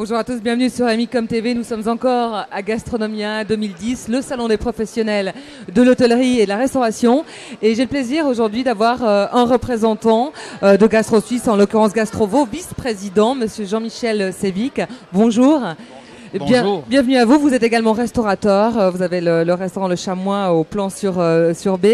Bonjour à tous, bienvenue sur Amicom TV. Nous sommes encore à Gastronomia 2010, le salon des professionnels de l'hôtellerie et de la restauration. Et j'ai le plaisir aujourd'hui d'avoir un représentant de Gastro Suisse, en l'occurrence Gastrovo, vice-président, monsieur Jean-Michel Sévic. Bonjour. Bonjour. Bienvenue à vous. Vous êtes également restaurateur. Vous avez le restaurant Le Chamois au plan sur B.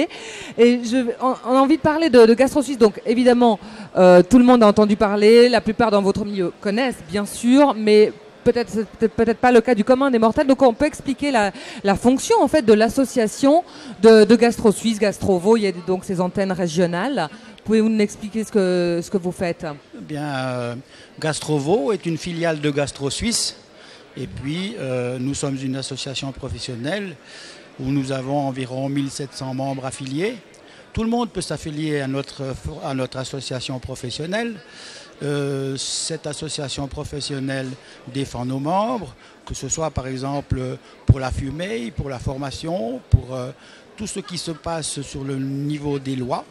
Et on a envie de parler de Gastro Suisse. Donc évidemment, tout le monde a entendu parler. La plupart dans votre milieu connaissent, bien sûr, mais peut-être pas le cas du commun des mortels. Donc on peut expliquer la fonction en fait de l'association de Gastro Suisse, Gastrovo. Il y a donc ces antennes régionales. Pouvez-vous nous expliquer ce que vous faites? Bien, Gastrovo est une filiale de Gastro Suisse. Et puis, nous sommes une association professionnelle où nous avons environ 1700 membres affiliés. Tout le monde peut s'affilier à notre association professionnelle. Cette association professionnelle défend nos membres, que ce soit par exemple pour la fumée, pour la formation, pour tout ce qui se passe sur le niveau des lois.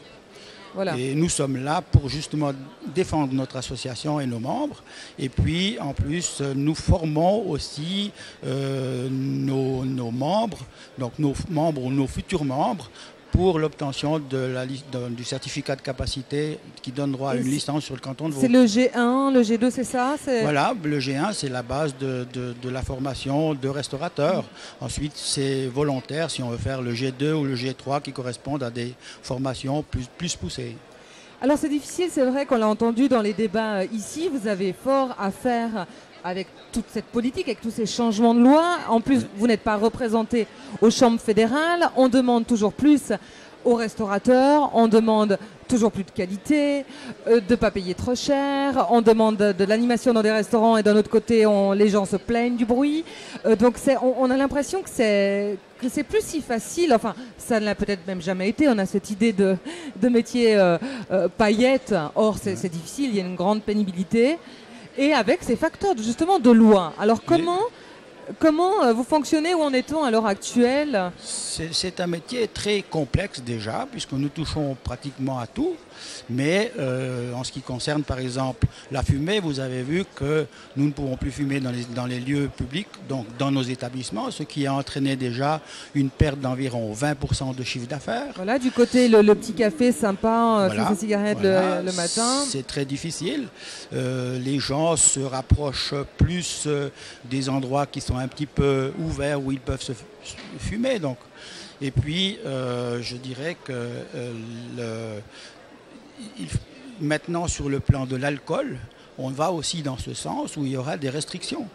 Voilà. Et nous sommes là pour justement défendre notre association et nos membres. Et puis, en plus, nous formons aussi nos membres, donc nos membres ou nos futurs membres, pour l'obtention du certificat de capacité qui donne droit à une licence sur le canton de Vaud. C'est le G1, le G2, c'est ça? Voilà, le G1, c'est la base de la formation de restaurateur. Ensuite, c'est volontaire si on veut faire le G2 ou le G3 qui correspondent à des formations plus poussées. Alors c'est difficile, c'est vrai qu'on l'a entendu dans les débats ici, vous avez fort à faire avec toute cette politique, avec tous ces changements de loi. En plus, vous n'êtes pas représenté aux chambres fédérales. On demande toujours plus aux restaurateurs. On demande toujours plus de qualité, de ne pas payer trop cher. On demande de l'animation dans des restaurants et d'un autre côté, les gens se plaignent du bruit. Donc on a l'impression que c'est plus si facile. Enfin, ça ne l'a peut-être même jamais été. On a cette idée de métier paillettes. Or, c'est difficile. Il y a une grande pénibilité. Et avec ces facteurs justement de loi. Alors comment vous fonctionnez? Où en est-on à l'heure actuelle? C'est un métier très complexe déjà, puisque nous touchons pratiquement à tout. Mais en ce qui concerne par exemple la fumée, vous avez vu que nous ne pouvons plus fumer dans les lieux publics, donc dans nos établissements, ce qui a entraîné déjà une perte d'environ 20% de chiffre d'affaires. Voilà, du côté le petit café sympa, faire ses cigarettes le matin. C'est très difficile. Les gens se rapprochent plus des endroits qui sont un petit peu ouverts où ils peuvent se fumer. Donc. Et puis, je dirais que maintenant, sur le plan de l'alcool, on va aussi dans ce sens où il y aura des restrictions.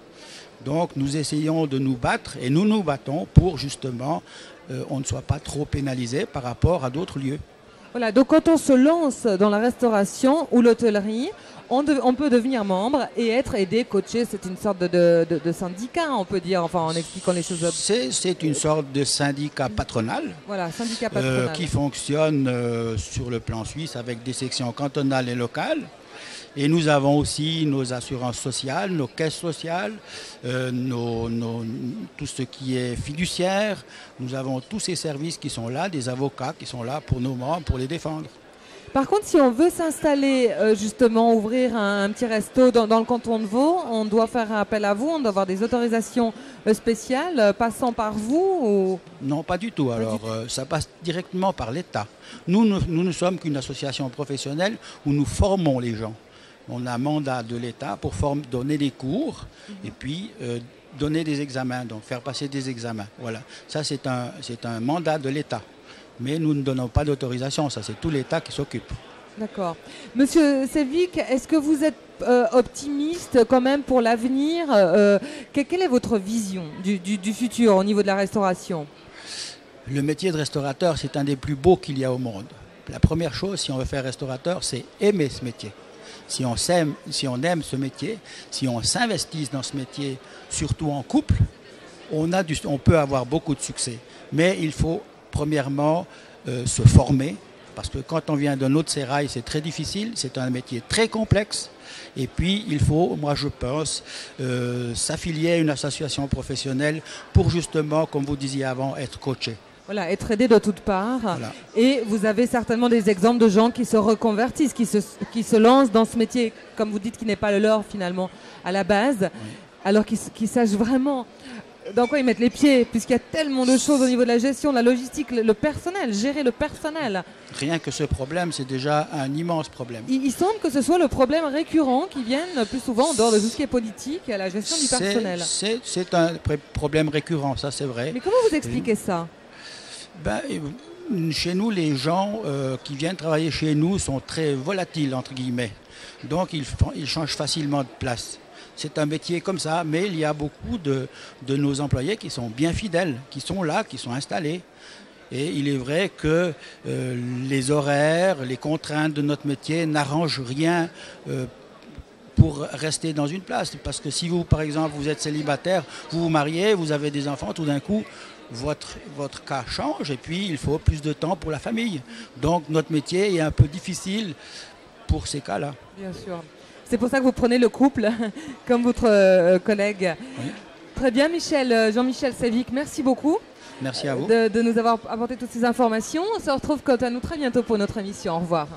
Donc, nous essayons de nous battre et nous nous battons pour justement on ne soit pas trop pénalisé par rapport à d'autres lieux. Voilà, donc quand on se lance dans la restauration ou l'hôtellerie, on peut devenir membre et être aidé, coaché. C'est une sorte de syndicat, on peut dire, enfin en expliquant les choses. C'est une sorte de syndicat patronal. Voilà, syndicat patronal. Qui fonctionne sur le plan suisse avec des sections cantonales et locales. Et nous avons aussi nos assurances sociales, nos caisses sociales, tout ce qui est fiduciaire. Nous avons tous ces services qui sont là, des avocats qui sont là pour nos membres, pour les défendre. Par contre, si on veut s'installer, justement, ouvrir un petit resto dans le canton de Vaud, on doit faire appel à vous, on doit avoir des autorisations spéciales passant par vous ou... Non, pas du tout. Alors, ça passe directement par l'État. Nous ne sommes qu'une association professionnelle où nous formons les gens. On a un mandat de l'État pour donner des cours et puis donner des examens, donc faire passer des examens. Voilà. Ça, c'est un mandat de l'État. Mais nous ne donnons pas d'autorisation, ça c'est tout l'État qui s'occupe. D'accord. Monsieur Sévic, est-ce que vous êtes optimiste quand même pour l'avenir? Quelle est votre vision du futur au niveau de la restauration? Le métier de restaurateur, c'est un des plus beaux qu'il y a au monde. La première chose, si on veut faire restaurateur, c'est aimer ce métier. Si on aime ce métier, si on s'investit dans ce métier, surtout en couple, on peut avoir beaucoup de succès. Mais il faut premièrement se former, parce que quand on vient d'un autre sérail, c'est très difficile, c'est un métier très complexe. Et puis, il faut, moi je pense, s'affilier à une association professionnelle pour justement, comme vous disiez avant, être coaché. Voilà, être aidé de toutes parts. Voilà. Et vous avez certainement des exemples de gens qui se reconvertissent, qui se lancent dans ce métier, comme vous dites, qui n'est pas le leur finalement à la base. Oui. alors qu'ils sachent vraiment dans quoi ils mettent les pieds, puisqu'il y a tellement de choses au niveau de la gestion, de la logistique, le personnel, gérer le personnel. Rien que ce problème, c'est déjà un immense problème. Il semble que ce soit le problème récurrent qui vienne plus souvent en dehors de tout ce qui est politique et à la gestion du personnel. C'est un problème récurrent, ça c'est vrai. Mais comment vous expliquez ça? Chez nous, les gens qui viennent travailler chez nous sont très volatiles, entre guillemets. Donc ils changent facilement de place. C'est un métier comme ça, mais il y a beaucoup de nos employés qui sont bien fidèles, qui sont là, qui sont installés. Et il est vrai que les horaires, les contraintes de notre métier n'arrangent rien pour rester dans une place. Parce que si vous, par exemple, vous êtes célibataire, vous vous mariez, vous avez des enfants, tout d'un coup, votre cas change et puis il faut plus de temps pour la famille. Donc notre métier est un peu difficile pour ces cas-là. Bien sûr. C'est pour ça que vous prenez le couple, comme votre collègue. Oui. Très bien, Jean-Michel Sévic, merci beaucoup. Merci à vous. De nous avoir apporté toutes ces informations. On se retrouve quant à nous très bientôt pour notre émission. Au revoir.